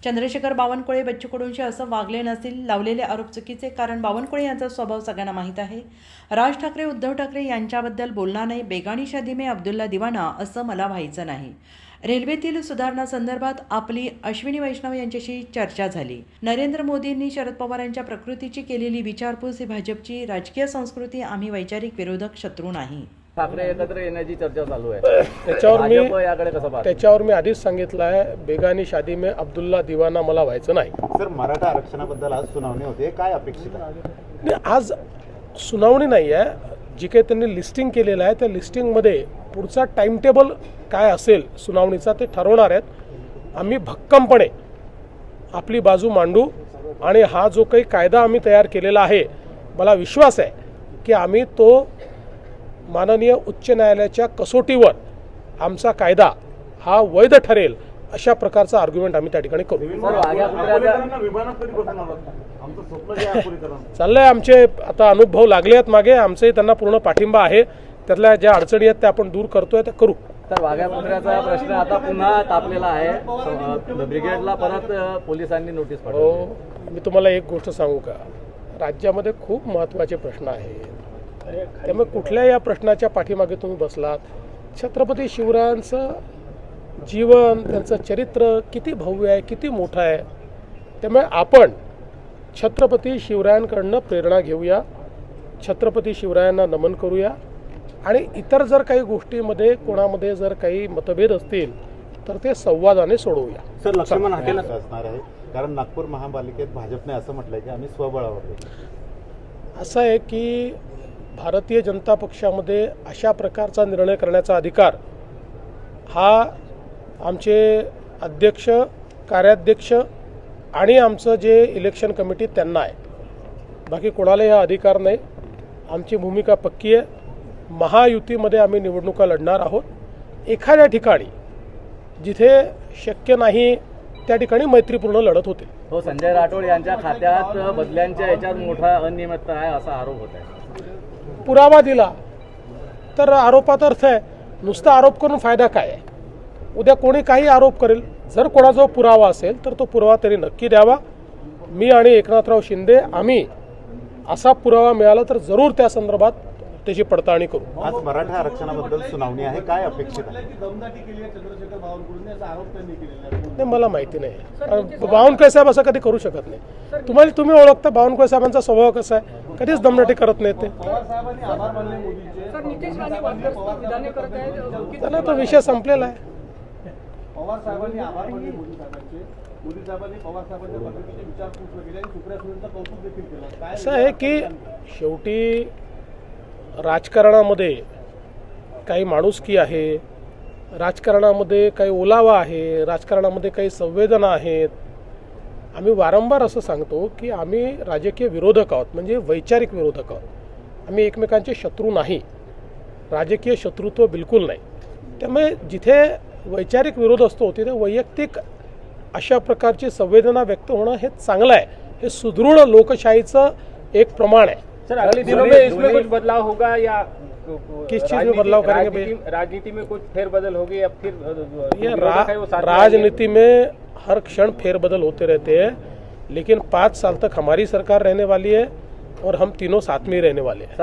चंद्रशेखर बावनकुळे बच्चू कडूंशी असं वागले नसतील, लावलेले आरोप चुकीचे, कारण बावनकुळे यांचा स्वभाव सगळ्यांना माहीत आहे। राज ठाकरे उद्धव ठाकरे यांच्याबद्दल बोलणार नाही, बेगानी शादी में अब्दुल्ला दिवाना असं मला व्हायचं नाही। रेल्वेतील सुधारणा संदर्भात आपली अश्विनी वैष्णव यांच्याशी चर्चा झाली। नरेंद्र मोदींनी शरद पवार यांच्या प्रकृतीची केलेली विचारपूस ही भाजपची राजकीय संस्कृती, आम्ही वैचारिक विरोधक शत्रू नाही। ठाकरे एकत्र येण्याची चर्चा चालू आहे, त्याच्यावर मी आधीच सांगितलं आहे, बेगानी शादी में अब्दुल्ला दिवाना मला व्हायचं नाही। सर, मराठा आरक्षणाबद्दल आज सुनावणी होते, काय अपेक्षित आहे? आज सुनावणी नाही आहे, जी काही त्यांनी लिस्टिंग केलेलं आहे त्या लिस्टिंगमध्ये पुढचा टाइम टेबल काय असेल सुनावणीचा ते ठरवणार आहेत। आम्ही भक्कमपणे आपली बाजू मांडू आणि हा जो काही कायदा आम्ही तयार केलेला आहे, मला विश्वास आहे की आम्ही तो माननीय उच्च न्यायालयाच्या कसोटीवर आमचा कायदा हा वैध ठरेल अशा प्रकारचा आर्ग्युमेंट आम्ही त्या ठिकाणी करू। चाललंय, आमचे आता अनुभव लागले आहेत मागे, आमचेही त्यांना पूर्ण पाठिंबा आहे, त्यातल्या ज्या अडचणी आहेत त्या आपण दूर करतोय, त्या करू। तर वाघ्या मुंद्र्याचा प्रश्न आता पुन्हा तापलेला आहे, ब्रिगेडला परत पोलिसांनी नोटीस पाठवली। हो, मी तुम्हाला एक गोष्ट सांगू का, राज्यामध्ये खूप महत्त्वाचे प्रश्न आहेत, त्यामुळे कुठल्या या प्रश्नाच्या पाठीमागे तुम्ही बसलात? छत्रपती शिवरायांचं जीवन, त्यांचं चरित्र किती भव्य आहे, किती मोठं आहे, त्यामुळे आपण छत्रपती शिवरायांकडनं प्रेरणा घेऊया, छत्रपती शिवरायांना नमन करूया आणि इतर जर काही गोष्टीमध्ये कोणामध्ये जर काही मतभेद असतील तर ते संवादाने सोडवूया। सर, लक्ष्मण हॉटेल असणार आहे, कारण नागपूर महापालिकेत भाजपने असं म्हटलंय की आम्ही स्वबळावर। असं आहे की भारतीय जनता पक्षामध्ये अशा प्रकारचा निर्णय करण्याचा अधिकार हा आमचे अध्यक्ष, कार्याध्यक्ष आणि आमचं जे इलेक्शन कमिटी त्यांना आहे, बाकी कोणालाही हा अधिकार नाही। आमची भूमिका पक्की आहे, महायुतीमध्ये आम्ही निवडणुका लढणार आहोत। एखाद्या ठिकाणी जिथे शक्य नाही त्या ठिकाणी मैत्रीपूर्ण लढत होते। हो, संजय राठोड यांच्या खात्यात बदल्यांच्या याच्यात मोठा अनियमितता आहे असा आरोप होत आहे। पुरावा दिला तर आरोपात अर्थ आहे, नुसता आरोप करून फायदा काय आहे? उद्या कोणी काही आरोप करेल, जर कोणाजवळ पुरावा असेल तर तो पुरावा त्यांनी नक्की द्यावा। मी आणि एकनाथराव शिंदे आम्ही असा पुरावा मिळाला तर जरूर त्या संदर्भात त्याची पडताळणी करू। आज मराठा आरक्षणाबद्दल सुनावणी आहे, काय अपेक्षित आहे? नाही, मला माहिती नाही, बावनकुळे साहेब असं कधी करू शकत नाही। तुम्ही ओळखता बावनकुळे साहेबांचा स्वभाव कसा आहे, कधीच दमदाटी करत नाही ते। त्यांना तो विषय संपलेला आहे। असं आहे की शेवटी राजकारणामध्ये काही माणुसकी आहे, राजकारणामध्ये काही ओलावा आहे, राजकारणामध्ये काही संवेदना आहेत। आम्ही वारंवार असं सांगतो की आम्ही राजकीय विरोधक आहोत, म्हणजे वैचारिक विरोधक आहोत। आम्ही एकमेकांचे शत्रू नाही, राजकीय शत्रुत्व बिलकुल नाही। त्यामुळे जिथे वैचारिक विरोध असतो तिथे वैयक्तिक अशा प्रकारची संवेदना व्यक्त होणं हे चांगलं आहे, हे सुदृढ लोकशाहीचं एक प्रमाण आहे। सर, अगले दिनों में इसमें कुछ बदलाव होगा या किस चीज में बदलाव करेंगे? राजनीति में कुछ फेरबदल होगी या फिर ये राजनीति में हर क्षण फेरबदल होते रहते हैं, लेकिन 5 साल तक हमारी सरकार रहने वाली है और हम तीनों साथ में ही रहने वाले हैं।